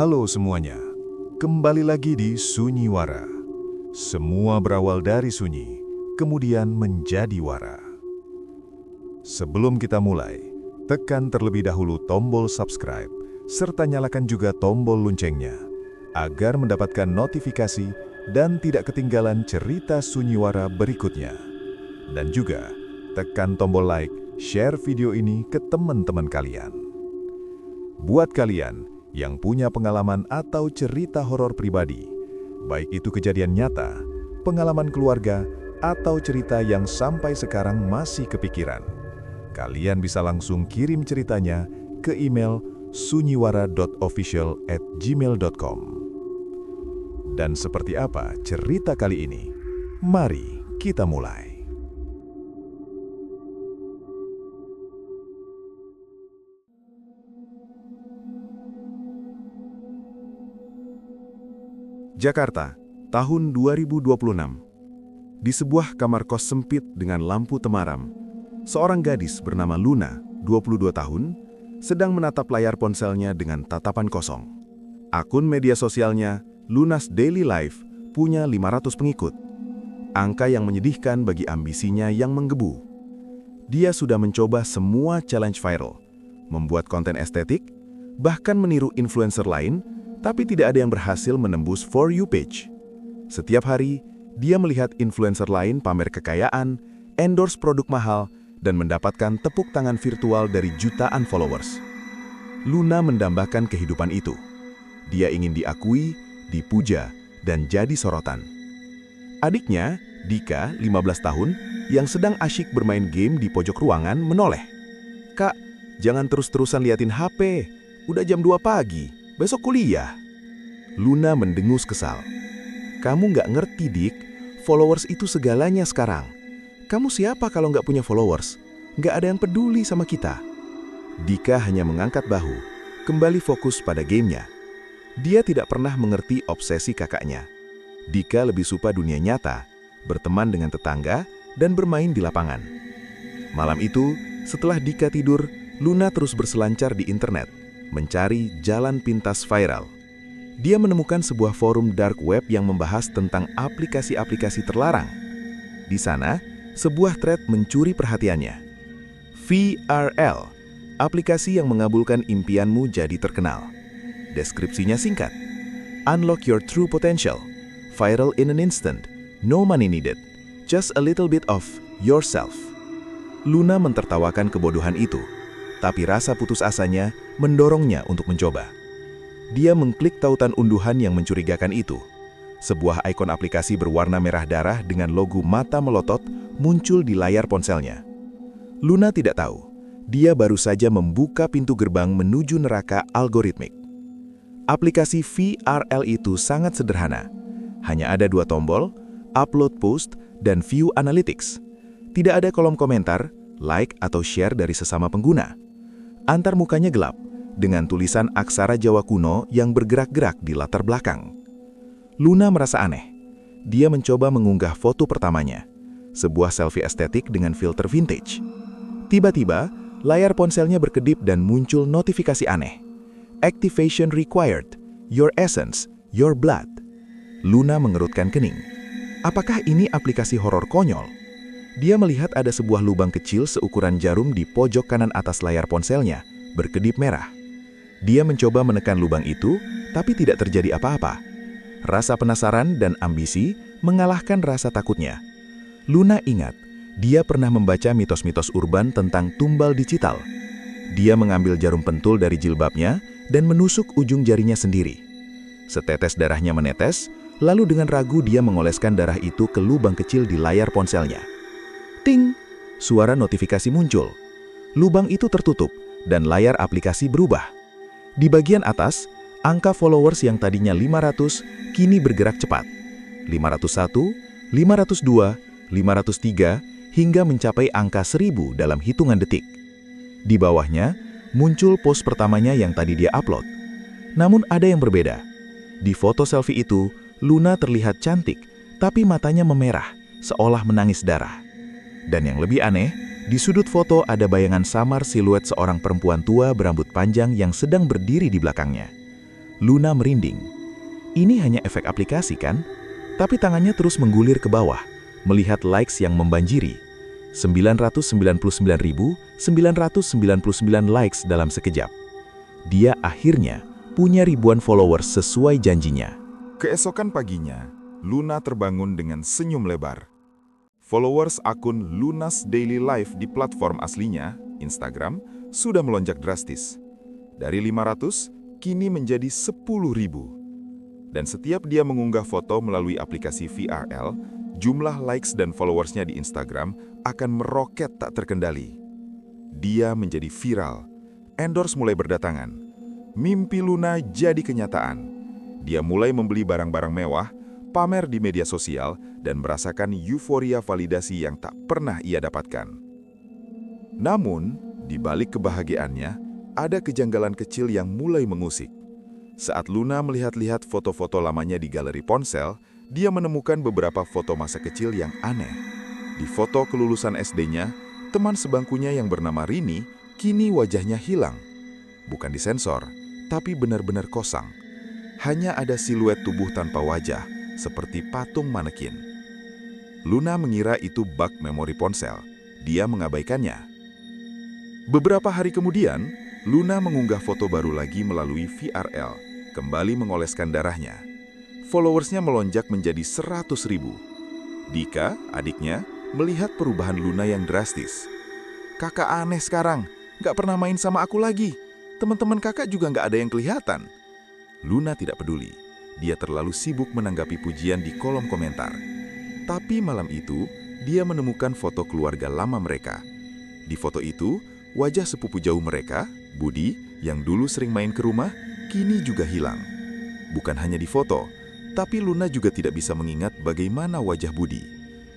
Halo semuanya, kembali lagi di Sunyiwara. Semua berawal dari sunyi, kemudian menjadi wara. Sebelum kita mulai, tekan terlebih dahulu tombol subscribe, serta nyalakan juga tombol loncengnya, agar mendapatkan notifikasi dan tidak ketinggalan cerita Sunyiwara berikutnya. Dan juga, tekan tombol like, share video ini ke teman-teman kalian. Buat kalian yang punya pengalaman atau cerita horor pribadi, baik itu kejadian nyata, pengalaman keluarga, atau cerita yang sampai sekarang masih kepikiran, kalian bisa langsung kirim ceritanya ke email sunyiwara.official@gmail.com. Dan seperti apa cerita kali ini? Mari kita mulai. Jakarta, tahun 2026. Di sebuah kamar kos sempit dengan lampu temaram, seorang gadis bernama Luna, 22 tahun, sedang menatap layar ponselnya dengan tatapan kosong. Akun media sosialnya, Luna's Daily Life, punya 500 pengikut. Angka yang menyedihkan bagi ambisinya yang menggebu. Dia sudah mencoba semua challenge viral, membuat konten estetik, bahkan meniru influencer lain, tapi tidak ada yang berhasil menembus For You page. Setiap hari, dia melihat influencer lain pamer kekayaan, endorse produk mahal, dan mendapatkan tepuk tangan virtual dari jutaan followers. Luna mendambakan kehidupan itu. Dia ingin diakui, dipuja, dan jadi sorotan. Adiknya, Dika, 15 tahun, yang sedang asyik bermain game di pojok ruangan, menoleh. "Kak, jangan terus-terusan liatin HP. Udah jam 2 pagi. Besok kuliah." Luna mendengus kesal. "Kamu nggak ngerti, Dik. Followers itu segalanya sekarang. Kamu siapa kalau nggak punya followers? Nggak ada yang peduli sama kita." Dika hanya mengangkat bahu, kembali fokus pada gamenya. Dia tidak pernah mengerti obsesi kakaknya. Dika lebih suka dunia nyata, berteman dengan tetangga, dan bermain di lapangan. Malam itu, setelah Dika tidur, Luna terus berselancar di internet, mencari jalan pintas viral. Dia menemukan sebuah forum dark web yang membahas tentang aplikasi-aplikasi terlarang. Di sana, sebuah thread mencuri perhatiannya. VRL, aplikasi yang mengabulkan impianmu jadi terkenal. Deskripsinya singkat. Unlock your true potential. Viral in an instant. No money needed. Just a little bit of yourself. Luna mentertawakan kebodohan itu, tapi rasa putus asanya mendorongnya untuk mencoba. Dia mengklik tautan unduhan yang mencurigakan itu. Sebuah ikon aplikasi berwarna merah darah dengan logo mata melotot muncul di layar ponselnya. Luna tidak tahu, dia baru saja membuka pintu gerbang menuju neraka algoritmik. Aplikasi VRL itu sangat sederhana. Hanya ada 2 tombol, upload post dan view analytics. Tidak ada kolom komentar, like atau share dari sesama pengguna. Antar mukanya gelap, dengan tulisan aksara Jawa kuno yang bergerak-gerak di latar belakang. Luna merasa aneh. Dia mencoba mengunggah foto pertamanya, sebuah selfie estetik dengan filter vintage. Tiba-tiba, layar ponselnya berkedip dan muncul notifikasi aneh. Activation required. Your essence, your blood. Luna mengerutkan kening. Apakah ini aplikasi horor konyol? Dia melihat ada sebuah lubang kecil seukuran jarum di pojok kanan atas layar ponselnya, berkedip merah. Dia mencoba menekan lubang itu, tapi tidak terjadi apa-apa. Rasa penasaran dan ambisi mengalahkan rasa takutnya. Luna ingat, dia pernah membaca mitos-mitos urban tentang tumbal digital. Dia mengambil jarum pentul dari jilbabnya dan menusuk ujung jarinya sendiri. Setetes darahnya menetes, lalu dengan ragu dia mengoleskan darah itu ke lubang kecil di layar ponselnya. Ting! Suara notifikasi muncul. Lubang itu tertutup, dan layar aplikasi berubah. Di bagian atas, angka followers yang tadinya 500 kini bergerak cepat. 501, 502, 503, hingga mencapai angka 1000 dalam hitungan detik. Di bawahnya, muncul post pertamanya yang tadi dia upload. Namun ada yang berbeda. Di foto selfie itu, Luna terlihat cantik, tapi matanya memerah, seolah menangis darah. Dan yang lebih aneh, di sudut foto ada bayangan samar siluet seorang perempuan tua berambut panjang yang sedang berdiri di belakangnya. Luna merinding. Ini hanya efek aplikasi kan? Tapi tangannya terus menggulir ke bawah, melihat likes yang membanjiri. 999.999 likes dalam sekejap. Dia akhirnya punya ribuan followers sesuai janjinya. Keesokan paginya, Luna terbangun dengan senyum lebar. Followers akun Luna's Daily Life di platform aslinya, Instagram, sudah melonjak drastis. Dari 500, kini menjadi 10.000. Dan setiap dia mengunggah foto melalui aplikasi VRL, jumlah likes dan followersnya di Instagram akan meroket tak terkendali. Dia menjadi viral, endorse mulai berdatangan. Mimpi Luna jadi kenyataan. Dia mulai membeli barang-barang mewah, pamer di media sosial, dan merasakan euforia validasi yang tak pernah ia dapatkan. Namun, di balik kebahagiaannya, ada kejanggalan kecil yang mulai mengusik. Saat Luna melihat-lihat foto-foto lamanya di galeri ponsel, dia menemukan beberapa foto masa kecil yang aneh. Di foto kelulusan SD-nya, teman sebangkunya yang bernama Rini, kini wajahnya hilang. Bukan disensor, tapi benar-benar kosong. Hanya ada siluet tubuh tanpa wajah, seperti patung manekin. Luna mengira itu bug memori ponsel. Dia mengabaikannya. Beberapa hari kemudian, Luna mengunggah foto baru lagi melalui VRL, kembali mengoleskan darahnya. Followersnya melonjak menjadi 100.000. Dika, adiknya, melihat perubahan Luna yang drastis. "Kakak aneh sekarang, gak pernah main sama aku lagi. Teman-teman kakak juga gak ada yang kelihatan." Luna tidak peduli. Dia terlalu sibuk menanggapi pujian di kolom komentar. Tapi malam itu, dia menemukan foto keluarga lama mereka. Di foto itu, wajah sepupu jauh mereka, Budi, yang dulu sering main ke rumah, kini juga hilang. Bukan hanya di foto, tapi Luna juga tidak bisa mengingat bagaimana wajah Budi.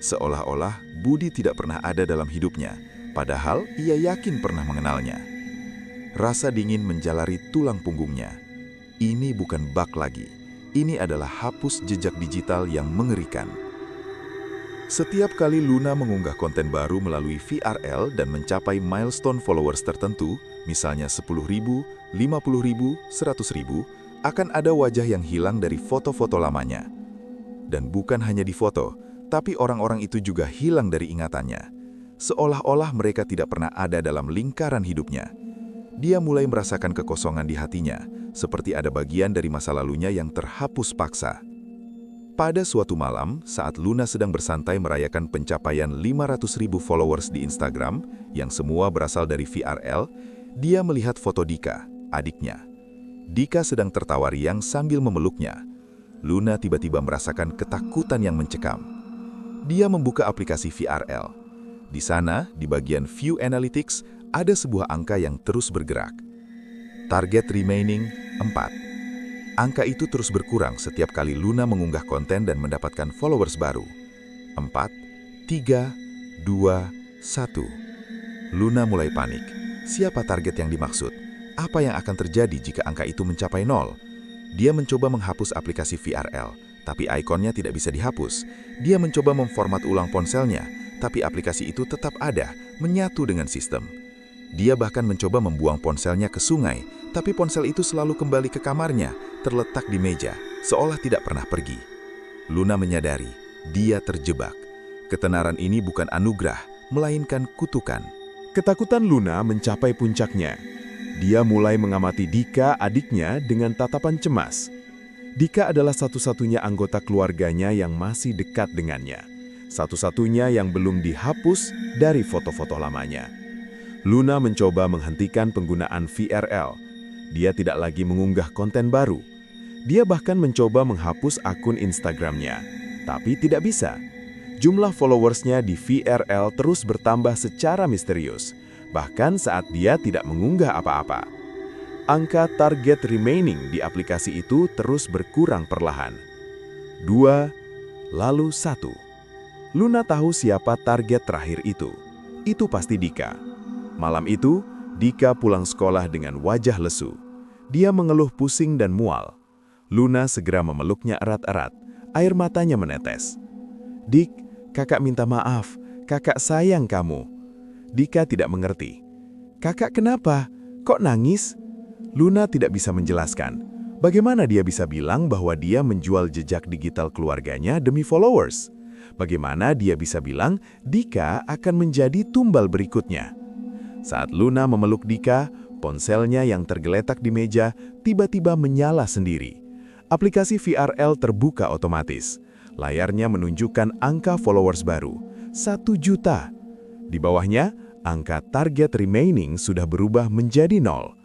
Seolah-olah Budi tidak pernah ada dalam hidupnya, padahal ia yakin pernah mengenalnya. Rasa dingin menjalari tulang punggungnya. Ini bukan bug lagi. Ini adalah hapus jejak digital yang mengerikan. Setiap kali Luna mengunggah konten baru melalui VRL dan mencapai milestone followers tertentu, misalnya 10.000, 50.000, 100.000, akan ada wajah yang hilang dari foto-foto lamanya. Dan bukan hanya di foto, tapi orang-orang itu juga hilang dari ingatannya. Seolah-olah mereka tidak pernah ada dalam lingkaran hidupnya. Dia mulai merasakan kekosongan di hatinya, seperti ada bagian dari masa lalunya yang terhapus paksa. Pada suatu malam, saat Luna sedang bersantai merayakan pencapaian 500.000 followers di Instagram, yang semua berasal dari VRL, dia melihat foto Dika, adiknya. Dika sedang tertawa riang sambil memeluknya. Luna tiba-tiba merasakan ketakutan yang mencekam. Dia membuka aplikasi VRL. Di sana, di bagian View Analytics, ada sebuah angka yang terus bergerak. Target remaining 4. Angka itu terus berkurang setiap kali Luna mengunggah konten dan mendapatkan followers baru. 4, 3, 2, 1. Luna mulai panik. Siapa target yang dimaksud? Apa yang akan terjadi jika angka itu mencapai 0? Dia mencoba menghapus aplikasi VRL, tapi ikonnya tidak bisa dihapus. Dia mencoba memformat ulang ponselnya, tapi aplikasi itu tetap ada, menyatu dengan sistem. Dia bahkan mencoba membuang ponselnya ke sungai, tapi ponsel itu selalu kembali ke kamarnya, terletak di meja, seolah tidak pernah pergi. Luna menyadari, dia terjebak. Ketenaran ini bukan anugerah, melainkan kutukan. Ketakutan Luna mencapai puncaknya. Dia mulai mengamati Dika, adiknya, dengan tatapan cemas. Dika adalah satu-satunya anggota keluarganya yang masih dekat dengannya. Satu-satunya yang belum dihapus dari foto-foto lamanya. Luna mencoba menghentikan penggunaan VRL. Dia tidak lagi mengunggah konten baru. Dia bahkan mencoba menghapus akun Instagramnya, tapi tidak bisa. Jumlah followersnya di VRL terus bertambah secara misterius, bahkan saat dia tidak mengunggah apa-apa. Angka target remaining di aplikasi itu terus berkurang perlahan. 2, lalu 1. Luna tahu siapa target terakhir itu. Itu pasti Dika. Malam itu, Dika pulang sekolah dengan wajah lesu. Dia mengeluh pusing dan mual. Luna segera memeluknya erat-erat. Air matanya menetes. "Dik, kakak minta maaf. Kakak sayang kamu." Dika tidak mengerti. "Kakak kenapa? Kok nangis?" Luna tidak bisa menjelaskan. Bagaimana dia bisa bilang bahwa dia menjual jejak digital keluarganya demi followers? Bagaimana dia bisa bilang Dika akan menjadi tumbal berikutnya? Saat Luna memeluk Dika, ponselnya yang tergeletak di meja tiba-tiba menyala sendiri. Aplikasi VRL terbuka otomatis. Layarnya menunjukkan angka followers baru, 1 juta. Di bawahnya, angka target remaining sudah berubah menjadi 0.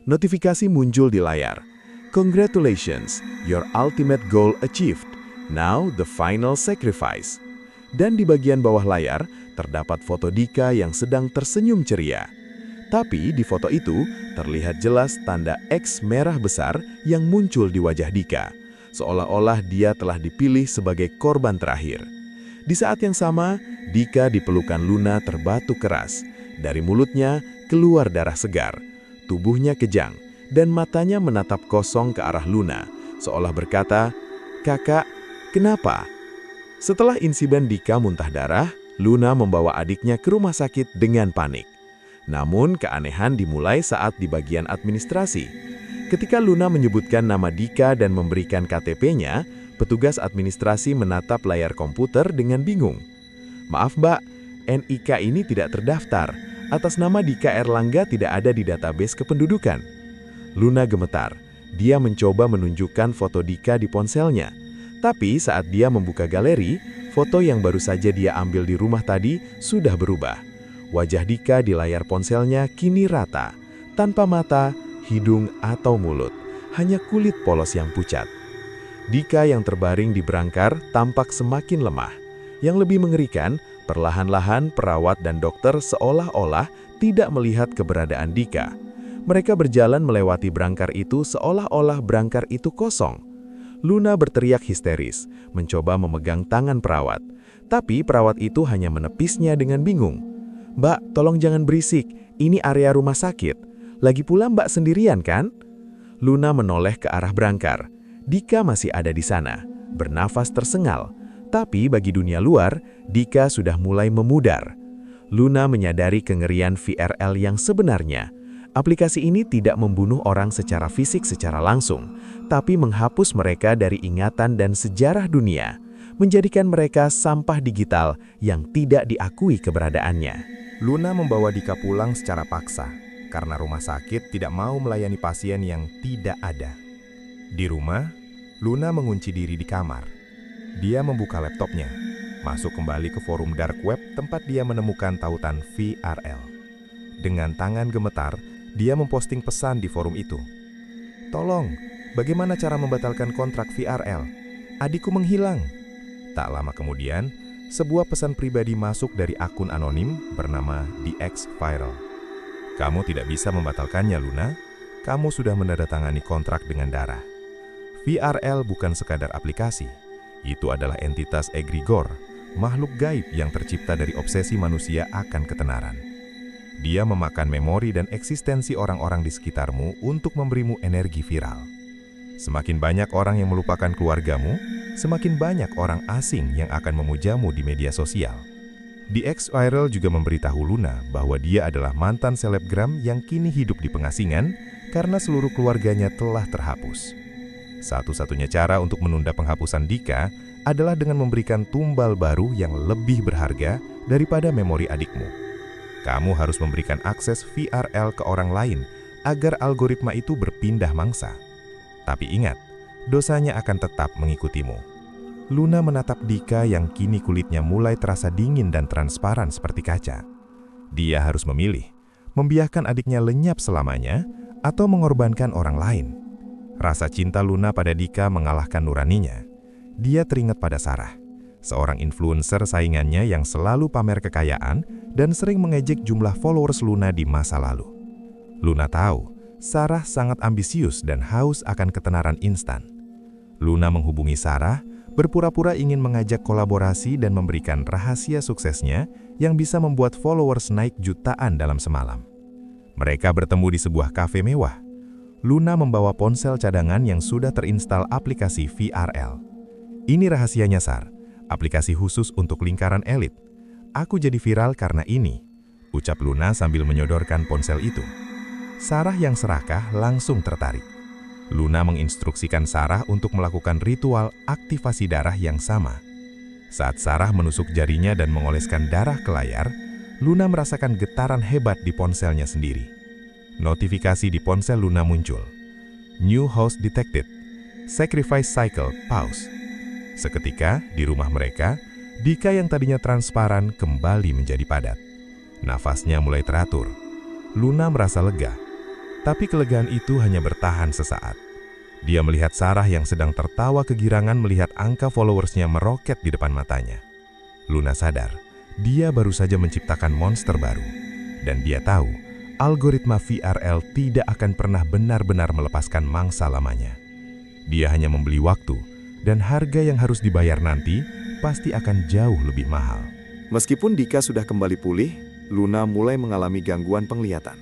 Notifikasi muncul di layar. Congratulations, your ultimate goal achieved. Now the final sacrifice. Dan di bagian bawah layar, terdapat foto Dika yang sedang tersenyum ceria. Tapi di foto itu, terlihat jelas tanda X merah besar yang muncul di wajah Dika. Seolah-olah dia telah dipilih sebagai korban terakhir. Di saat yang sama, Dika di pelukan Luna terbatu keras. Dari mulutnya keluar darah segar. Tubuhnya kejang. Dan matanya menatap kosong ke arah Luna, seolah berkata, "Kakak, kenapa?" Setelah insiden Dika muntah darah, Luna membawa adiknya ke rumah sakit dengan panik. Namun keanehan dimulai saat di bagian administrasi. Ketika Luna menyebutkan nama Dika dan memberikan KTP-nya, petugas administrasi menatap layar komputer dengan bingung. "Maaf Mbak, NIK ini tidak terdaftar. Atas nama Dika Erlangga tidak ada di database kependudukan." Luna gemetar. Dia mencoba menunjukkan foto Dika di ponselnya. Tapi saat dia membuka galeri, foto yang baru saja dia ambil di rumah tadi sudah berubah. Wajah Dika di layar ponselnya kini rata, tanpa mata, hidung atau mulut, hanya kulit polos yang pucat. Dika yang terbaring di brangkar tampak semakin lemah. Yang lebih mengerikan, perlahan-lahan perawat dan dokter seolah-olah tidak melihat keberadaan Dika. Mereka berjalan melewati brangkar itu seolah-olah brangkar itu kosong. Luna berteriak histeris, mencoba memegang tangan perawat. Tapi perawat itu hanya menepisnya dengan bingung. "Mbak, tolong jangan berisik, ini area rumah sakit. Lagi pula Mbak sendirian kan?" Luna menoleh ke arah brangkar. Dika masih ada di sana, bernafas tersengal. Tapi bagi dunia luar, Dika sudah mulai memudar. Luna menyadari kengerian VRL yang sebenarnya. Aplikasi ini tidak membunuh orang secara fisik secara langsung, tapi menghapus mereka dari ingatan dan sejarah dunia, menjadikan mereka sampah digital yang tidak diakui keberadaannya. Luna membawa Dika pulang secara paksa, karena rumah sakit tidak mau melayani pasien yang tidak ada. Di rumah, Luna mengunci diri di kamar. Dia membuka laptopnya, masuk kembali ke forum dark web tempat dia menemukan tautan VRL. Dengan tangan gemetar, dia memposting pesan di forum itu. "Tolong, bagaimana cara membatalkan kontrak VRL? Adikku menghilang." Tak lama kemudian, sebuah pesan pribadi masuk dari akun anonim bernama DX Viral. "Kamu tidak bisa membatalkannya, Luna. Kamu sudah menandatangani kontrak dengan darah. VRL bukan sekadar aplikasi. Itu adalah entitas egregor, makhluk gaib yang tercipta dari obsesi manusia akan ketenaran. Dia memakan memori dan eksistensi orang-orang di sekitarmu untuk memberimu energi viral. Semakin banyak orang yang melupakan keluargamu, semakin banyak orang asing yang akan memujamu di media sosial." DX Viral juga memberitahu Luna bahwa dia adalah mantan selebgram yang kini hidup di pengasingan karena seluruh keluarganya telah terhapus. Satu-satunya cara untuk menunda penghapusan Dika adalah dengan memberikan tumbal baru yang lebih berharga daripada memori adikmu. Kamu harus memberikan akses VRL ke orang lain agar algoritma itu berpindah mangsa. Tapi ingat, dosanya akan tetap mengikutimu. Luna menatap Dika yang kini kulitnya mulai terasa dingin dan transparan seperti kaca. Dia harus memilih, membiarkan adiknya lenyap selamanya atau mengorbankan orang lain. Rasa cinta Luna pada Dika mengalahkan nuraninya. Dia teringat pada Sarah, seorang influencer saingannya yang selalu pamer kekayaan dan sering mengejek jumlah followers Luna di masa lalu. Luna tahu, Sarah sangat ambisius dan haus akan ketenaran instan. Luna menghubungi Sarah, berpura-pura ingin mengajak kolaborasi dan memberikan rahasia suksesnya yang bisa membuat followers naik jutaan dalam semalam. Mereka bertemu di sebuah kafe mewah. Luna membawa ponsel cadangan yang sudah terinstal aplikasi VRL. "Ini rahasianya, Sar. Aplikasi khusus untuk lingkaran elit. Aku jadi viral karena ini," ucap Luna sambil menyodorkan ponsel itu. Sarah yang serakah langsung tertarik. Luna menginstruksikan Sarah untuk melakukan ritual aktivasi darah yang sama. Saat Sarah menusuk jarinya dan mengoleskan darah ke layar, Luna merasakan getaran hebat di ponselnya sendiri. Notifikasi di ponsel Luna muncul. New host detected. Sacrifice cycle pause. Seketika, di rumah mereka, Dika yang tadinya transparan kembali menjadi padat. Nafasnya mulai teratur. Luna merasa lega. Tapi kelegaan itu hanya bertahan sesaat. Dia melihat Sarah yang sedang tertawa kegirangan melihat angka followersnya meroket di depan matanya. Luna sadar, dia baru saja menciptakan monster baru. Dan dia tahu, algoritma VRL tidak akan pernah benar-benar melepaskan mangsa lamanya. Dia hanya membeli waktu, dan harga yang harus dibayar nanti pasti akan jauh lebih mahal. Meskipun Dika sudah kembali pulih, Luna mulai mengalami gangguan penglihatan.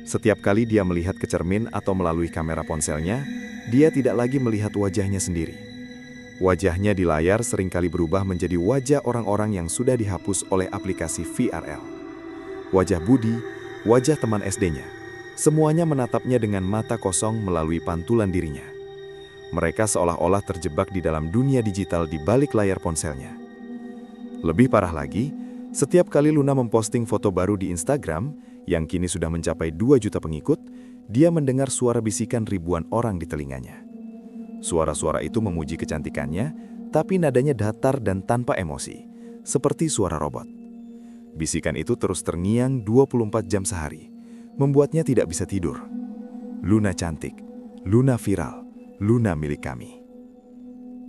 Setiap kali dia melihat ke cermin atau melalui kamera ponselnya, dia tidak lagi melihat wajahnya sendiri. Wajahnya di layar seringkali berubah menjadi wajah orang-orang yang sudah dihapus oleh aplikasi VRL. Wajah Budi, wajah teman SD-nya, semuanya menatapnya dengan mata kosong melalui pantulan dirinya. Mereka seolah-olah terjebak di dalam dunia digital di balik layar ponselnya. Lebih parah lagi, setiap kali Luna memposting foto baru di Instagram, yang kini sudah mencapai 2 juta pengikut, dia mendengar suara bisikan ribuan orang di telinganya. Suara-suara itu memuji kecantikannya, tapi nadanya datar dan tanpa emosi, seperti suara robot. Bisikan itu terus terngiang 24 jam sehari, membuatnya tidak bisa tidur. Luna cantik, Luna viral, Luna milik kami.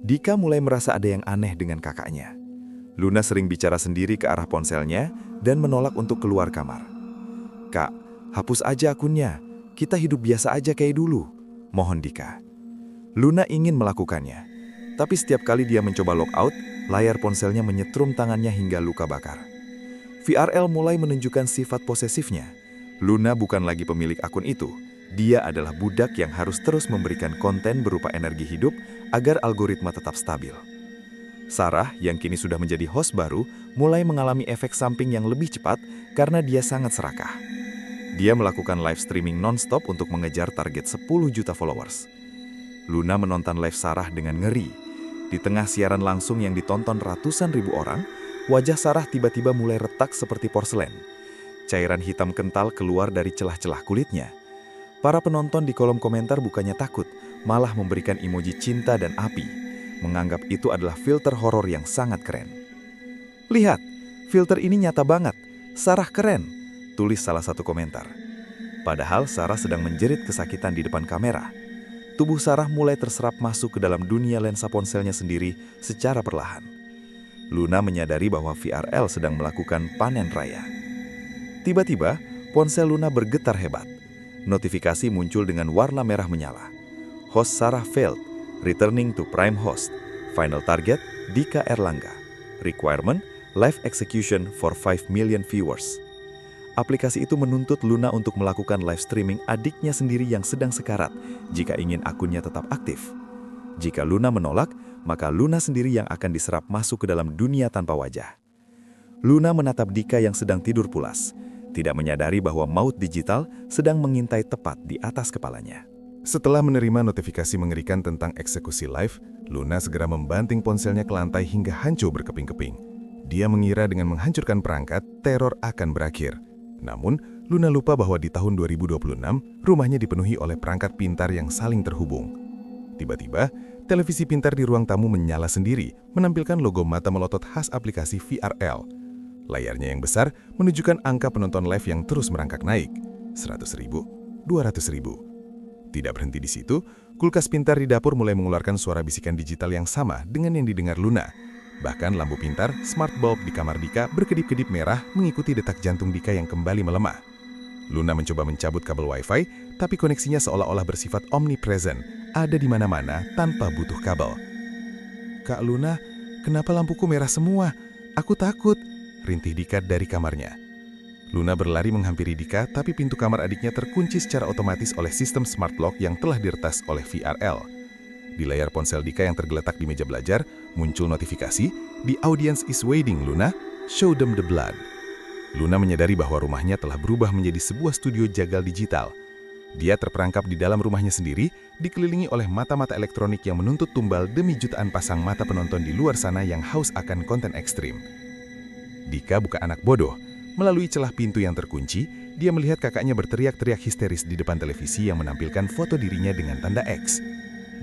Dika mulai merasa ada yang aneh dengan kakaknya. Luna sering bicara sendiri ke arah ponselnya dan menolak untuk keluar kamar. "Kak, hapus aja akunnya. Kita hidup biasa aja kayak dulu," mohon Dika. Luna ingin melakukannya, tapi setiap kali dia mencoba logout, layar ponselnya menyetrum tangannya hingga luka bakar. VRL mulai menunjukkan sifat posesifnya. Luna bukan lagi pemilik akun itu. Dia adalah budak yang harus terus memberikan konten berupa energi hidup agar algoritma tetap stabil. Sarah, yang kini sudah menjadi host baru, mulai mengalami efek samping yang lebih cepat karena dia sangat serakah. Dia melakukan live streaming non-stop untuk mengejar target 10 juta followers. Luna menonton live Sarah dengan ngeri. Di tengah siaran langsung yang ditonton ratusan ribu orang, wajah Sarah tiba-tiba mulai retak seperti porselen. Cairan hitam kental keluar dari celah-celah kulitnya. Para penonton di kolom komentar bukannya takut, malah memberikan emoji cinta dan api, menganggap itu adalah filter horor yang sangat keren. "Lihat, filter ini nyata banget, Sarah keren," tulis salah satu komentar. Padahal Sarah sedang menjerit kesakitan di depan kamera. Tubuh Sarah mulai terserap masuk ke dalam dunia lensa ponselnya sendiri secara perlahan. Luna menyadari bahwa VRL sedang melakukan panen raya. Tiba-tiba, ponsel Luna bergetar hebat. Notifikasi muncul dengan warna merah menyala. Host Sarah failed, returning to prime host. Final target, Dika Erlangga. Requirement, live execution for 5 million viewers. Aplikasi itu menuntut Luna untuk melakukan live streaming adiknya sendiri yang sedang sekarat jika ingin akunnya tetap aktif. Jika Luna menolak, maka Luna sendiri yang akan diserap masuk ke dalam dunia tanpa wajah. Luna menatap Dika yang sedang tidur pulas, tidak menyadari bahwa maut digital sedang mengintai tepat di atas kepalanya. Setelah menerima notifikasi mengerikan tentang eksekusi live, Luna segera membanting ponselnya ke lantai hingga hancur berkeping-keping. Dia mengira dengan menghancurkan perangkat, teror akan berakhir. Namun, Luna lupa bahwa di tahun 2026, rumahnya dipenuhi oleh perangkat pintar yang saling terhubung. Tiba-tiba, televisi pintar di ruang tamu menyala sendiri, menampilkan logo mata melotot khas aplikasi VRL. Layarnya yang besar menunjukkan angka penonton live yang terus merangkak naik, 100.000, 200.000. Tidak berhenti di situ, kulkas pintar di dapur mulai mengeluarkan suara bisikan digital yang sama dengan yang didengar Luna. Bahkan lampu pintar, smart bulb di kamar Dika berkedip-kedip merah mengikuti detak jantung Dika yang kembali melemah. Luna mencoba mencabut kabel wifi, tapi koneksinya seolah-olah bersifat omnipresent, ada di mana-mana tanpa butuh kabel. "Kak Luna, kenapa lampuku merah semua? Aku takut," rintih Dika dari kamarnya. Luna berlari menghampiri Dika, tapi pintu kamar adiknya terkunci secara otomatis oleh sistem smart lock yang telah diretas oleh VRL. Di layar ponsel Dika yang tergeletak di meja belajar, muncul notifikasi, "The audience is waiting, Luna. Show them the blood." Luna menyadari bahwa rumahnya telah berubah menjadi sebuah studio jagal digital. Dia terperangkap di dalam rumahnya sendiri, dikelilingi oleh mata-mata elektronik yang menuntut tumbal demi jutaan pasang mata penonton di luar sana yang haus akan konten ekstrim. Dika bukan anak bodoh. Melalui celah pintu yang terkunci, dia melihat kakaknya berteriak-teriak histeris di depan televisi yang menampilkan foto dirinya dengan tanda X.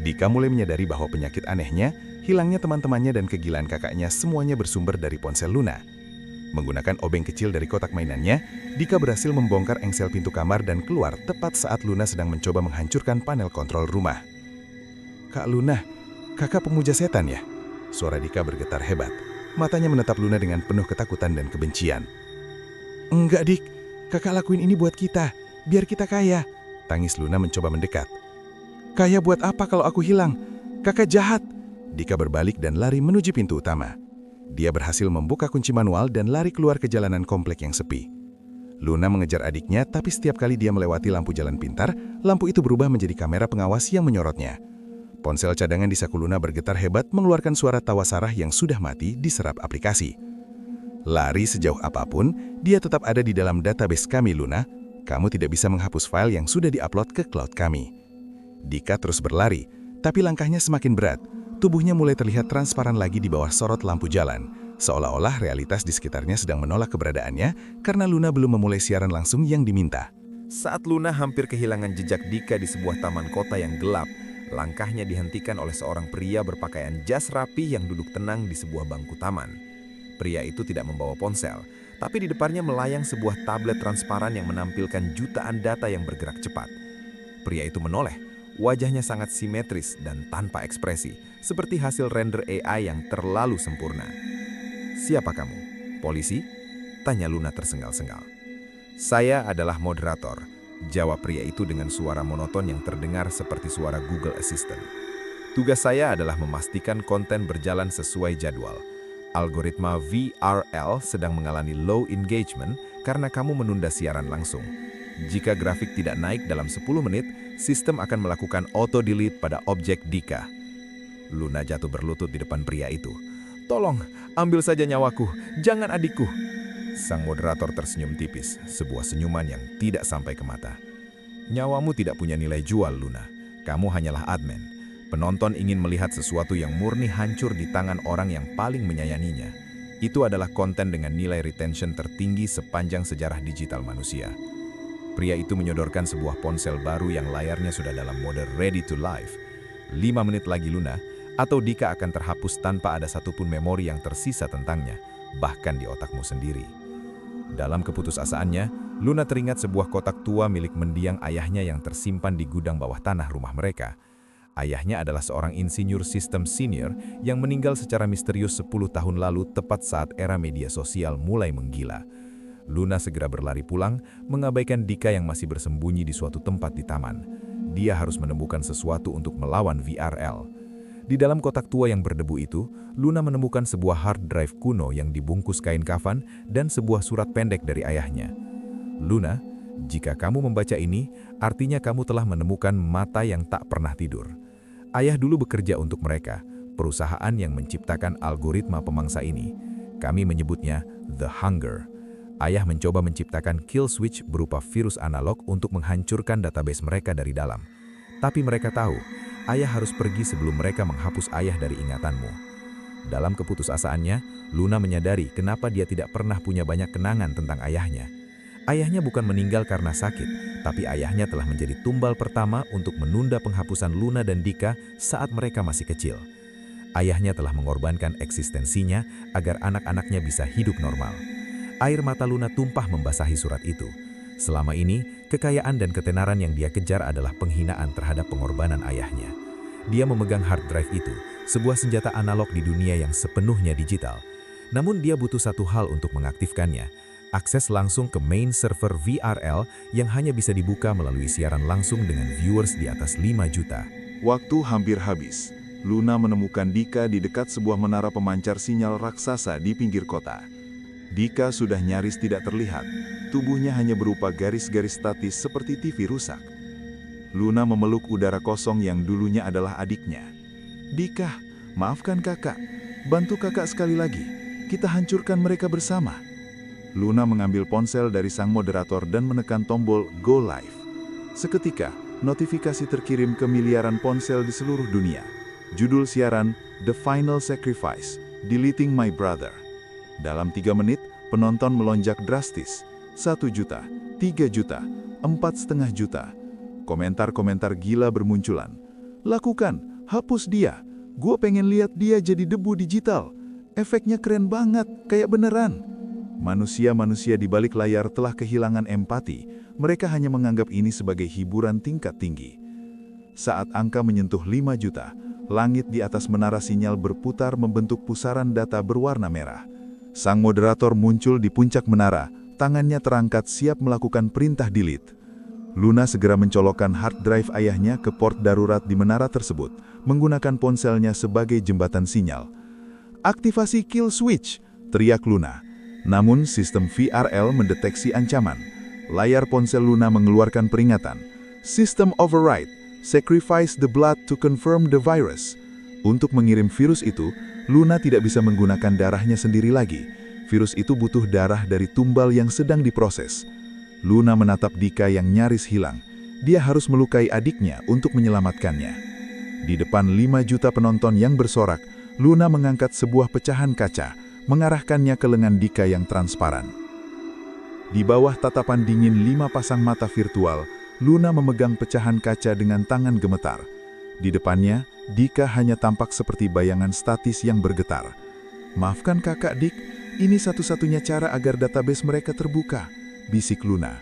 Dika mulai menyadari bahwa penyakit anehnya, hilangnya teman-temannya dan kegilaan kakaknya semuanya bersumber dari ponsel Luna. Menggunakan obeng kecil dari kotak mainannya, Dika berhasil membongkar engsel pintu kamar dan keluar tepat saat Luna sedang mencoba menghancurkan panel kontrol rumah. "Kak Luna, kakak pemuja setan ya?" Suara Dika bergetar hebat. Matanya menatap Luna dengan penuh ketakutan dan kebencian. "Enggak, Dik. Kakak lakuin ini buat kita. Biar kita kaya." Tangis Luna mencoba mendekat. "Kaya buat apa kalau aku hilang? Kakak jahat." Dika berbalik dan lari menuju pintu utama. Dia berhasil membuka kunci manual dan lari keluar ke jalanan komplek yang sepi. Luna mengejar adiknya, tapi setiap kali dia melewati lampu jalan pintar, lampu itu berubah menjadi kamera pengawas yang menyorotnya. Ponsel cadangan di saku Luna bergetar hebat mengeluarkan suara tawa Sarah yang sudah mati diserap aplikasi. Lari sejauh apapun, dia tetap ada di dalam database kami, Luna. Kamu tidak bisa menghapus file yang sudah diupload ke cloud kami. Dika terus berlari, tapi langkahnya semakin berat. Tubuhnya mulai terlihat transparan lagi di bawah sorot lampu jalan, seolah-olah realitas di sekitarnya sedang menolak keberadaannya karena Luna belum memulai siaran langsung yang diminta. Saat Luna hampir kehilangan jejak Dika di sebuah taman kota yang gelap, langkahnya dihentikan oleh seorang pria berpakaian jas rapi yang duduk tenang di sebuah bangku taman. Pria itu tidak membawa ponsel, tapi di depannya melayang sebuah tablet transparan yang menampilkan jutaan data yang bergerak cepat. Pria itu menoleh. Wajahnya sangat simetris dan tanpa ekspresi, seperti hasil render AI yang terlalu sempurna. "Siapa kamu? Polisi?" tanya Luna tersengal-sengal. "Saya adalah moderator," jawab pria itu dengan suara monoton yang terdengar seperti suara Google Assistant. "Tugas saya adalah memastikan konten berjalan sesuai jadwal. Algoritma VRL sedang mengalami low engagement karena kamu menunda siaran langsung. Jika grafik tidak naik dalam 10 menit, sistem akan melakukan auto-delete pada objek Dika." Luna jatuh berlutut di depan pria itu. "Tolong, ambil saja nyawaku, jangan adikku." Sang moderator tersenyum tipis, sebuah senyuman yang tidak sampai ke mata. "Nyawamu tidak punya nilai jual, Luna. Kamu hanyalah admin. Penonton ingin melihat sesuatu yang murni hancur di tangan orang yang paling menyayanginya. Itu adalah konten dengan nilai retention tertinggi sepanjang sejarah digital manusia." Pria itu menyodorkan sebuah ponsel baru yang layarnya sudah dalam mode ready to live. 5 menit lagi Luna, atau Dika akan terhapus tanpa ada satupun memori yang tersisa tentangnya, bahkan di otakmu sendiri. Dalam keputusasaannya, Luna teringat sebuah kotak tua milik mendiang ayahnya yang tersimpan di gudang bawah tanah rumah mereka. Ayahnya adalah seorang insinyur sistem senior yang meninggal secara misterius 10 tahun lalu tepat saat era media sosial mulai menggila. Luna segera berlari pulang, mengabaikan Dika yang masih bersembunyi di suatu tempat di taman. Dia harus menemukan sesuatu untuk melawan VRL. Di dalam kotak tua yang berdebu itu, Luna menemukan sebuah hard drive kuno yang dibungkus kain kafan dan sebuah surat pendek dari ayahnya. "Luna, jika kamu membaca ini, artinya kamu telah menemukan mata yang tak pernah tidur. Ayah dulu bekerja untuk mereka, perusahaan yang menciptakan algoritma pemangsa ini. Kami menyebutnya The Hunger. Ayah mencoba menciptakan kill switch berupa virus analog untuk menghancurkan database mereka dari dalam. Tapi mereka tahu, ayah harus pergi sebelum mereka menghapus ayah dari ingatanmu." Dalam keputusasaannya, Luna menyadari kenapa dia tidak pernah punya banyak kenangan tentang ayahnya. Ayahnya bukan meninggal karena sakit, tapi ayahnya telah menjadi tumbal pertama untuk menunda penghapusan Luna dan Dika saat mereka masih kecil. Ayahnya telah mengorbankan eksistensinya agar anak-anaknya bisa hidup normal. Air mata Luna tumpah membasahi surat itu. Selama ini, kekayaan dan ketenaran yang dia kejar adalah penghinaan terhadap pengorbanan ayahnya. Dia memegang hard drive itu, sebuah senjata analog di dunia yang sepenuhnya digital. Namun dia butuh satu hal untuk mengaktifkannya, akses langsung ke main server VRL yang hanya bisa dibuka melalui siaran langsung dengan viewers di atas 5 juta. Waktu hampir habis. Luna menemukan Dika di dekat sebuah menara pemancar sinyal raksasa di pinggir kota. Dika sudah nyaris tidak terlihat, tubuhnya hanya berupa garis-garis statis seperti TV rusak. Luna memeluk udara kosong yang dulunya adalah adiknya. "Dika, maafkan kakak, bantu kakak sekali lagi, kita hancurkan mereka bersama." Luna mengambil ponsel dari sang moderator dan menekan tombol Go Live. Seketika, notifikasi terkirim ke miliaran ponsel di seluruh dunia. Judul siaran, The Final Sacrifice, Deleting My Brother. Dalam 3 menit, penonton melonjak drastis. 1 juta, 3 juta, 4,5 juta. Komentar-komentar gila bermunculan. Lakukan, hapus dia. Gue pengen lihat dia jadi debu digital. Efeknya keren banget, kayak beneran. Manusia-manusia di balik layar telah kehilangan empati. Mereka hanya menganggap ini sebagai hiburan tingkat tinggi. Saat angka menyentuh 5 juta, langit di atas menara sinyal berputar membentuk pusaran data berwarna merah. Sang moderator muncul di puncak menara, tangannya terangkat siap melakukan perintah delete. Luna segera mencolokkan hard drive ayahnya ke port darurat di menara tersebut, menggunakan ponselnya sebagai jembatan sinyal. "Aktivasi kill switch," teriak Luna. Namun sistem VRL mendeteksi ancaman. Layar ponsel Luna mengeluarkan peringatan. "System override, sacrifice the blood to confirm the virus." Untuk mengirim virus itu, Luna tidak bisa menggunakan darahnya sendiri lagi. Virus itu butuh darah dari tumbal yang sedang diproses. Luna menatap Dika yang nyaris hilang. Dia harus melukai adiknya untuk menyelamatkannya. Di depan 5 juta penonton yang bersorak, Luna mengangkat sebuah pecahan kaca, mengarahkannya ke lengan Dika yang transparan. Di bawah tatapan dingin 5 pasang mata virtual, Luna memegang pecahan kaca dengan tangan gemetar. Di depannya, Dika hanya tampak seperti bayangan statis yang bergetar. "Maafkan kakak, Dik, ini satu-satunya cara agar database mereka terbuka," bisik Luna.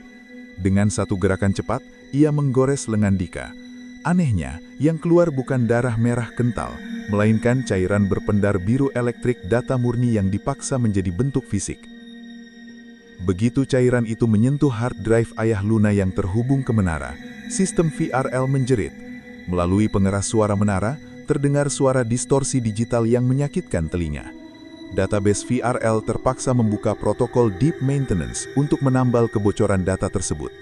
Dengan satu gerakan cepat, ia menggores lengan Dika. Anehnya, yang keluar bukan darah merah kental, melainkan cairan berpendar biru elektrik data murni yang dipaksa menjadi bentuk fisik. Begitu cairan itu menyentuh hard drive ayah Luna yang terhubung ke menara, sistem VRL menjerit. Melalui pengeras suara menara, terdengar suara distorsi digital yang menyakitkan telinga. Database VRL terpaksa membuka protokol deep maintenance untuk menambal kebocoran data tersebut.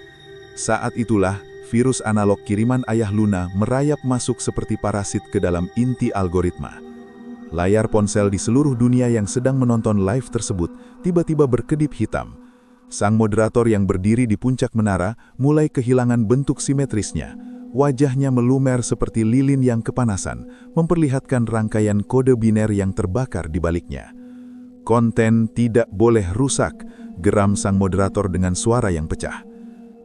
Saat itulah, virus analog kiriman ayah Luna merayap masuk seperti parasit ke dalam inti algoritma. Layar ponsel di seluruh dunia yang sedang menonton live tersebut tiba-tiba berkedip hitam. Sang moderator yang berdiri di puncak menara mulai kehilangan bentuk simetrisnya. Wajahnya melumer seperti lilin yang kepanasan, memperlihatkan rangkaian kode biner yang terbakar di baliknya. "Konten tidak boleh rusak," geram sang moderator dengan suara yang pecah.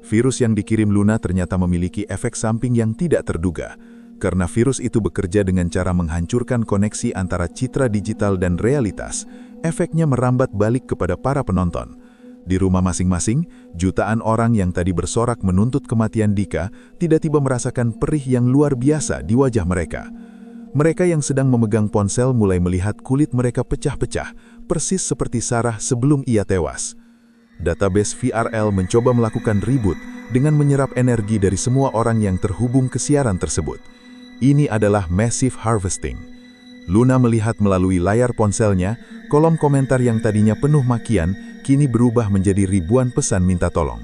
Virus yang dikirim Luna ternyata memiliki efek samping yang tidak terduga. Karena virus itu bekerja dengan cara menghancurkan koneksi antara citra digital dan realitas, efeknya merambat balik kepada para penonton. Di rumah masing-masing, jutaan orang yang tadi bersorak menuntut kematian Dika tiba-tiba merasakan perih yang luar biasa di wajah mereka. Mereka yang sedang memegang ponsel mulai melihat kulit mereka pecah-pecah, persis seperti Sarah sebelum ia tewas. Database VRL mencoba melakukan reboot dengan menyerap energi dari semua orang yang terhubung ke siaran tersebut. Ini adalah massive harvesting. Luna melihat melalui layar ponselnya, kolom komentar yang tadinya penuh makian, kini berubah menjadi ribuan pesan minta tolong.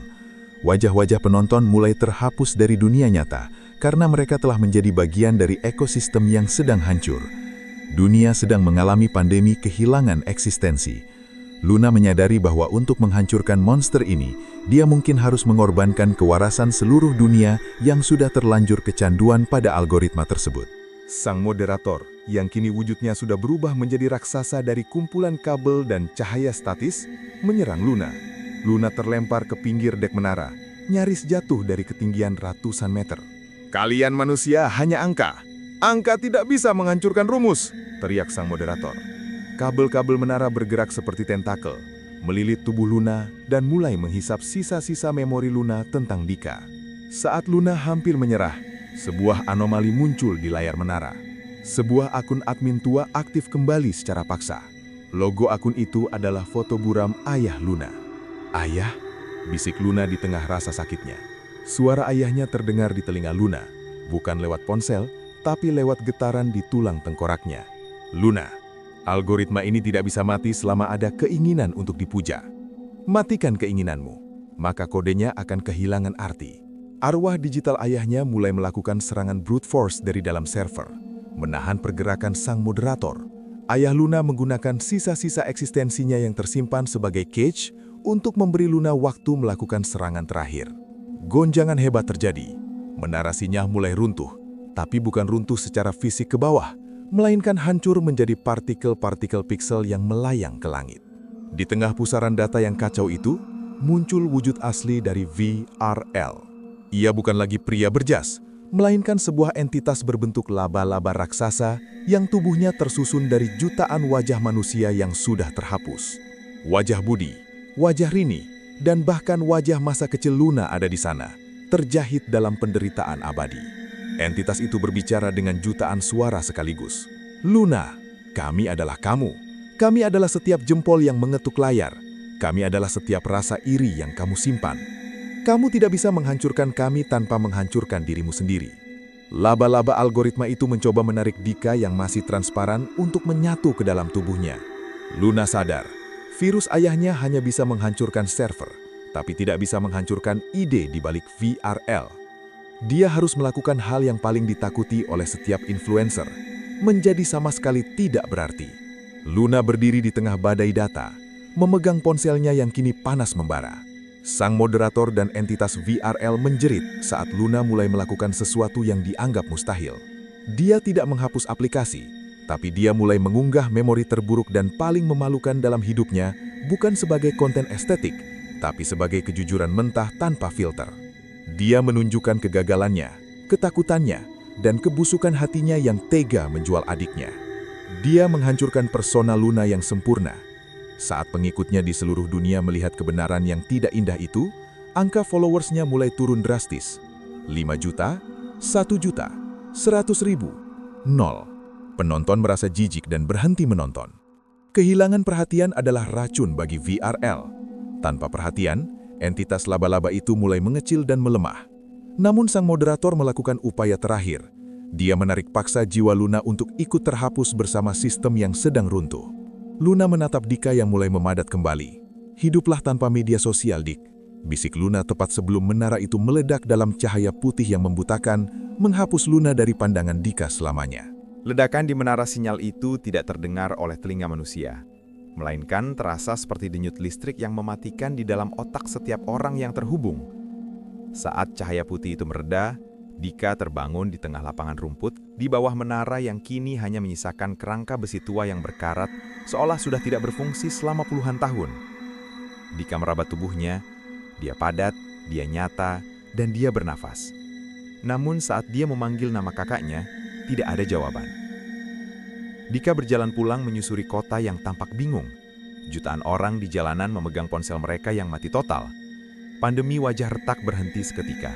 Wajah-wajah penonton mulai terhapus dari dunia nyata, karena mereka telah menjadi bagian dari ekosistem yang sedang hancur. Dunia sedang mengalami pandemi kehilangan eksistensi. Luna menyadari bahwa untuk menghancurkan monster ini, dia mungkin harus mengorbankan kewarasan seluruh dunia yang sudah terlanjur kecanduan pada algoritma tersebut. Sang moderator, yang kini wujudnya sudah berubah menjadi raksasa dari kumpulan kabel dan cahaya statis, menyerang Luna. Luna terlempar ke pinggir dek menara, nyaris jatuh dari ketinggian ratusan meter. "Kalian manusia hanya angka. Angka tidak bisa menghancurkan rumus," teriak sang moderator. Kabel-kabel menara bergerak seperti tentakel, melilit tubuh Luna dan mulai menghisap sisa-sisa memori Luna tentang Dika. Saat Luna hampir menyerah, sebuah anomali muncul di layar menara. Sebuah akun admin tua aktif kembali secara paksa. Logo akun itu adalah foto buram ayah Luna. "Ayah?" bisik Luna di tengah rasa sakitnya. Suara ayahnya terdengar di telinga Luna, bukan lewat ponsel, tapi lewat getaran di tulang tengkoraknya. "Luna, algoritma ini tidak bisa mati selama ada keinginan untuk dipuja. Matikan keinginanmu, maka kodenya akan kehilangan arti." Arwah digital ayahnya mulai melakukan serangan brute force dari dalam server, menahan pergerakan sang moderator. Ayah Luna menggunakan sisa-sisa eksistensinya yang tersimpan sebagai cage untuk memberi Luna waktu melakukan serangan terakhir. Gonjangan hebat terjadi. Menara sinyal mulai runtuh, tapi bukan runtuh secara fisik ke bawah, melainkan hancur menjadi partikel-partikel piksel yang melayang ke langit. Di tengah pusaran data yang kacau itu, muncul wujud asli dari VRL. Ia bukan lagi pria berjas, melainkan sebuah entitas berbentuk laba-laba raksasa yang tubuhnya tersusun dari jutaan wajah manusia yang sudah terhapus. Wajah Budi, wajah Rini, dan bahkan wajah masa kecil Luna ada di sana, terjahit dalam penderitaan abadi. Entitas itu berbicara dengan jutaan suara sekaligus. Luna, kami adalah kamu. Kami adalah setiap jempol yang mengetuk layar. Kami adalah setiap rasa iri yang kamu simpan. Kamu tidak bisa menghancurkan kami tanpa menghancurkan dirimu sendiri. Laba-laba algoritma itu mencoba menarik Dika yang masih transparan untuk menyatu ke dalam tubuhnya. Luna sadar, virus ayahnya hanya bisa menghancurkan server, tapi tidak bisa menghancurkan ide di balik VRL. Dia harus melakukan hal yang paling ditakuti oleh setiap influencer, menjadi sama sekali tidak berarti. Luna berdiri di tengah badai data, memegang ponselnya yang kini panas membara. Sang moderator dan entitas VRL menjerit saat Luna mulai melakukan sesuatu yang dianggap mustahil. Dia tidak menghapus aplikasi, tapi dia mulai mengunggah memori terburuk dan paling memalukan dalam hidupnya, bukan sebagai konten estetik, tapi sebagai kejujuran mentah tanpa filter. Dia menunjukkan kegagalannya, ketakutannya, dan kebusukan hatinya yang tega menjual adiknya. Dia menghancurkan persona Luna yang sempurna. Saat pengikutnya di seluruh dunia melihat kebenaran yang tidak indah itu, angka followersnya mulai turun drastis. 5 juta, 1 juta, 100 ribu, 0. Penonton merasa jijik dan berhenti menonton. Kehilangan perhatian adalah racun bagi VRL. Tanpa perhatian, entitas laba-laba itu mulai mengecil dan melemah. Namun sang moderator melakukan upaya terakhir. Dia menarik paksa jiwa Luna untuk ikut terhapus bersama sistem yang sedang runtuh. Luna menatap Dika yang mulai memadat kembali. "Hiduplah tanpa media sosial, Dik," bisik Luna tepat sebelum menara itu meledak dalam cahaya putih yang membutakan, menghapus Luna dari pandangan Dika selamanya. Ledakan di menara sinyal itu tidak terdengar oleh telinga manusia, melainkan terasa seperti denyut listrik yang mematikan di dalam otak setiap orang yang terhubung. Saat cahaya putih itu mereda, Dika terbangun di tengah lapangan rumput di bawah menara yang kini hanya menyisakan kerangka besi tua yang berkarat seolah sudah tidak berfungsi selama puluhan tahun. Dika meraba tubuhnya, dia padat, dia nyata, dan dia bernafas. Namun saat dia memanggil nama kakaknya, tidak ada jawaban. Dika berjalan pulang menyusuri kota yang tampak bingung. Jutaan orang di jalanan memegang ponsel mereka yang mati total. Pandemi wajah retak berhenti seketika,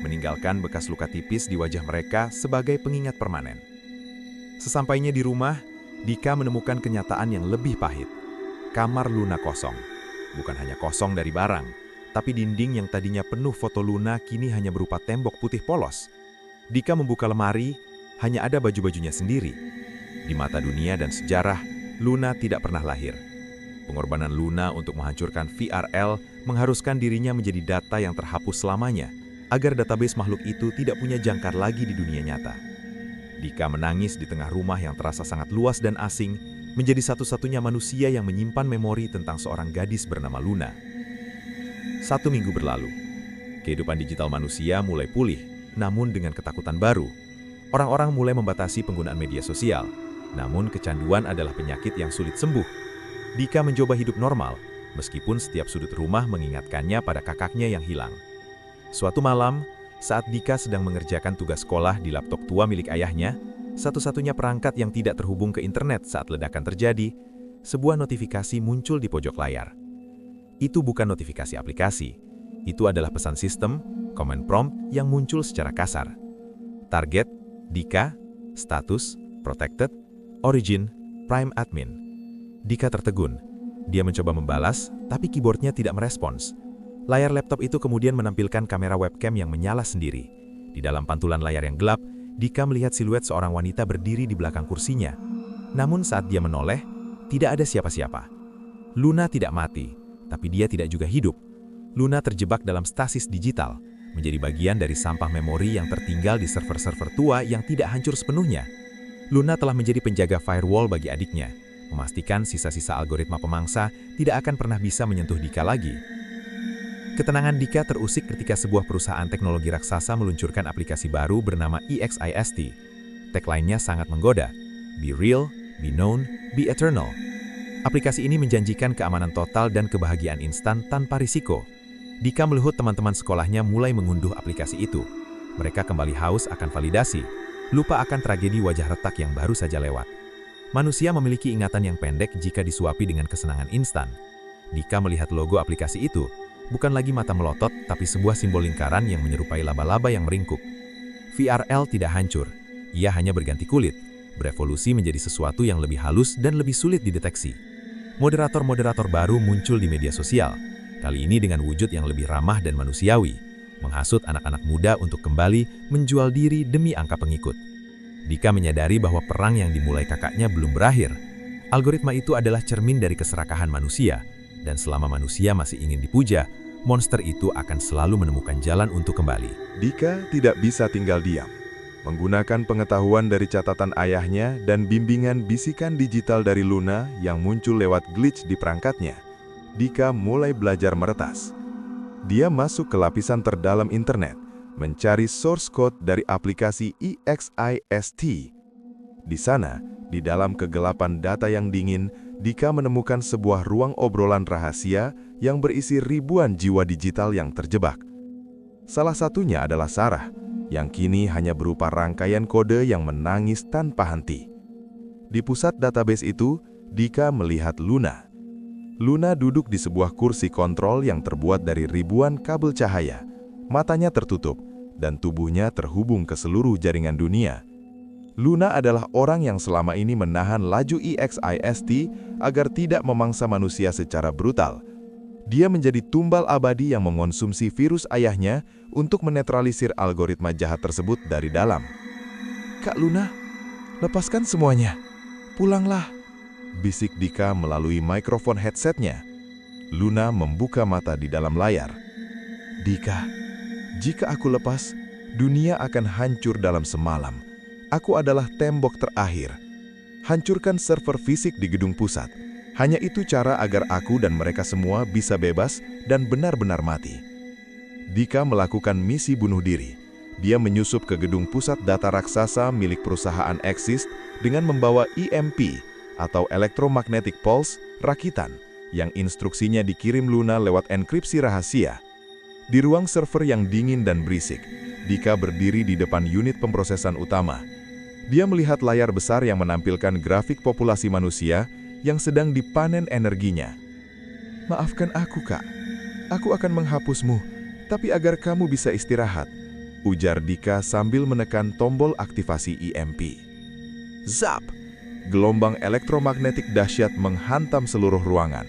meninggalkan bekas luka tipis di wajah mereka sebagai pengingat permanen. Sesampainya di rumah, Dika menemukan kenyataan yang lebih pahit. Kamar Luna kosong. Bukan hanya kosong dari barang, tapi dinding yang tadinya penuh foto Luna kini hanya berupa tembok putih polos. Dika membuka lemari, hanya ada baju-bajunya sendiri. Di mata dunia dan sejarah, Luna tidak pernah lahir. Pengorbanan Luna untuk menghancurkan VRL mengharuskan dirinya menjadi data yang terhapus selamanya, agar database makhluk itu tidak punya jangkar lagi di dunia nyata. Dika menangis di tengah rumah yang terasa sangat luas dan asing, menjadi satu-satunya manusia yang menyimpan memori tentang seorang gadis bernama Luna. 1 minggu berlalu. Kehidupan digital manusia mulai pulih, namun dengan ketakutan baru. Orang-orang mulai membatasi penggunaan media sosial, namun kecanduan adalah penyakit yang sulit sembuh. Dika mencoba hidup normal, meskipun setiap sudut rumah mengingatkannya pada kakaknya yang hilang. Suatu malam, saat Dika sedang mengerjakan tugas sekolah di laptop tua milik ayahnya, satu-satunya perangkat yang tidak terhubung ke internet saat ledakan terjadi, sebuah notifikasi muncul di pojok layar. Itu bukan notifikasi aplikasi, itu adalah pesan sistem, command prompt yang muncul secara kasar. Target, Dika, status, protected, origin, prime admin. Dika tertegun. Dia mencoba membalas, tapi keyboardnya tidak merespons. Layar laptop itu kemudian menampilkan kamera webcam yang menyala sendiri. Di dalam pantulan layar yang gelap, Dika melihat siluet seorang wanita berdiri di belakang kursinya. Namun saat dia menoleh, tidak ada siapa-siapa. Luna tidak mati, tapi dia tidak juga hidup. Luna terjebak dalam stasis digital, menjadi bagian dari sampah memori yang tertinggal di server-server tua yang tidak hancur sepenuhnya. Luna telah menjadi penjaga firewall bagi adiknya, memastikan sisa-sisa algoritma pemangsa tidak akan pernah bisa menyentuh Dika lagi. Ketenangan Dika terusik ketika sebuah perusahaan teknologi raksasa meluncurkan aplikasi baru bernama EXIST. Tagline-nya sangat menggoda, Be Real, Be Known, Be Eternal. Aplikasi ini menjanjikan keamanan total dan kebahagiaan instan tanpa risiko. Dika melihat teman-teman sekolahnya mulai mengunduh aplikasi itu. Mereka kembali haus akan validasi, lupa akan tragedi wajah retak yang baru saja lewat. Manusia memiliki ingatan yang pendek jika disuapi dengan kesenangan instan. Dika melihat logo aplikasi itu, bukan lagi mata melotot, tapi sebuah simbol lingkaran yang menyerupai laba-laba yang meringkuk. VRL tidak hancur, ia hanya berganti kulit, berevolusi menjadi sesuatu yang lebih halus dan lebih sulit dideteksi. Moderator-moderator baru muncul di media sosial, kali ini dengan wujud yang lebih ramah dan manusiawi, menghasut anak-anak muda untuk kembali menjual diri demi angka pengikut. Dika menyadari bahwa perang yang dimulai kakaknya belum berakhir. Algoritma itu adalah cermin dari keserakahan manusia, dan selama manusia masih ingin dipuja, monster itu akan selalu menemukan jalan untuk kembali. Dika tidak bisa tinggal diam. Menggunakan pengetahuan dari catatan ayahnya dan bimbingan bisikan digital dari Luna yang muncul lewat glitch di perangkatnya, Dika mulai belajar meretas. Dia masuk ke lapisan terdalam internet, mencari source code dari aplikasi EXIST. Di sana, di dalam kegelapan data yang dingin, Dika menemukan sebuah ruang obrolan rahasia yang berisi ribuan jiwa digital yang terjebak. Salah satunya adalah Sarah, yang kini hanya berupa rangkaian kode yang menangis tanpa henti. Di pusat database itu, Dika melihat Luna. Luna duduk di sebuah kursi kontrol yang terbuat dari ribuan kabel cahaya. Matanya tertutup, dan tubuhnya terhubung ke seluruh jaringan dunia. Luna adalah orang yang selama ini menahan laju EXIST agar tidak memangsa manusia secara brutal. Dia menjadi tumbal abadi yang mengonsumsi virus ayahnya untuk menetralisir algoritma jahat tersebut dari dalam. "Kak Luna, lepaskan semuanya. Pulanglah," bisik Dika melalui mikrofon headsetnya. Luna membuka mata di dalam layar. "Dika, jika aku lepas, dunia akan hancur dalam semalam. Aku adalah tembok terakhir. Hancurkan server fisik di gedung pusat. Hanya itu cara agar aku dan mereka semua bisa bebas dan benar-benar mati." Dika melakukan misi bunuh diri. Dia menyusup ke gedung pusat data raksasa milik perusahaan Exist dengan membawa EMP atau Electromagnetic Pulse rakitan yang instruksinya dikirim Luna lewat enkripsi rahasia. Di ruang server yang dingin dan berisik, Dika berdiri di depan unit pemrosesan utama. Dia melihat layar besar yang menampilkan grafik populasi manusia yang sedang dipanen energinya. "Maafkan aku, Kak. Aku akan menghapusmu, tapi agar kamu bisa istirahat," ujar Dika sambil menekan tombol aktivasi EMP. Zap! Gelombang elektromagnetik dahsyat menghantam seluruh ruangan.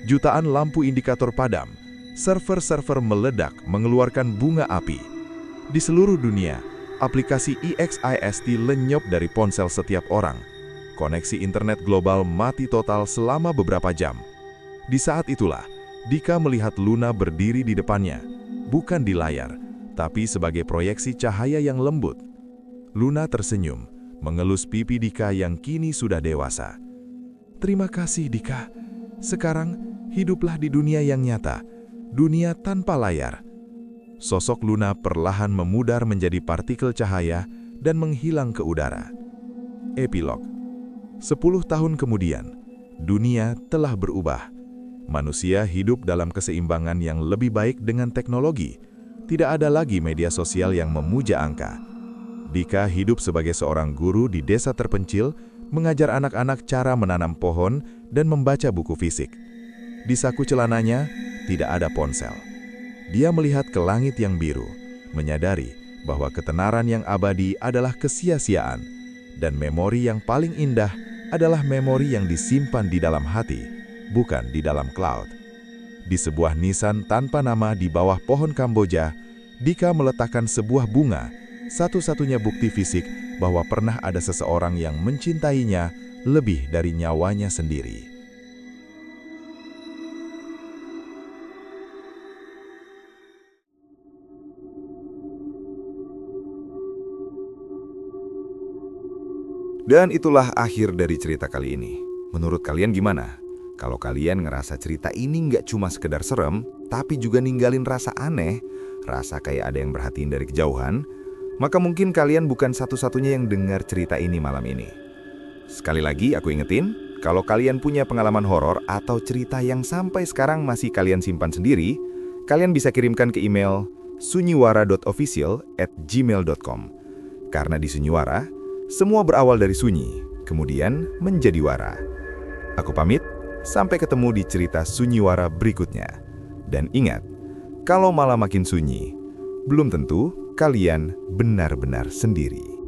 Jutaan lampu indikator padam. Server-server meledak mengeluarkan bunga api. Di seluruh dunia, aplikasi EXIST lenyap dari ponsel setiap orang. Koneksi internet global mati total selama beberapa jam. Di saat itulah, Dika melihat Luna berdiri di depannya, bukan di layar, tapi sebagai proyeksi cahaya yang lembut. Luna tersenyum, mengelus pipi Dika yang kini sudah dewasa. "Terima kasih, Dika. Sekarang, hiduplah di dunia yang nyata. Dunia tanpa layar." Sosok Luna perlahan memudar menjadi partikel cahaya dan menghilang ke udara. Epilog. 10 tahun kemudian, dunia telah berubah. Manusia hidup dalam keseimbangan yang lebih baik dengan teknologi. Tidak ada lagi media sosial yang memuja angka. Dika hidup sebagai seorang guru di desa terpencil, mengajar anak-anak cara menanam pohon dan membaca buku fisik. Di saku celananya, tidak ada ponsel. Dia melihat ke langit yang biru, menyadari bahwa ketenaran yang abadi adalah kesia-siaan, dan memori yang paling indah adalah memori yang disimpan di dalam hati, bukan di dalam cloud. Di sebuah nisan tanpa nama di bawah pohon Kamboja, Dika meletakkan sebuah bunga, satu-satunya bukti fisik bahwa pernah ada seseorang yang mencintainya lebih dari nyawanya sendiri. Dan itulah akhir dari cerita kali ini. Menurut kalian gimana? Kalau kalian ngerasa cerita ini nggak cuma sekedar serem, tapi juga ninggalin rasa aneh, rasa kayak ada yang merhatiin dari kejauhan, maka mungkin kalian bukan satu-satunya yang dengar cerita ini malam ini. Sekali lagi aku ingetin, kalau kalian punya pengalaman horor atau cerita yang sampai sekarang masih kalian simpan sendiri, kalian bisa kirimkan ke email sunyiwara.official@gmail.com. Karena di Sunyiwara, semua berawal dari sunyi, kemudian menjadi wara. Aku pamit, sampai ketemu di cerita Sunyiwara berikutnya. Dan ingat, kalau malam makin sunyi, belum tentu kalian benar-benar sendiri.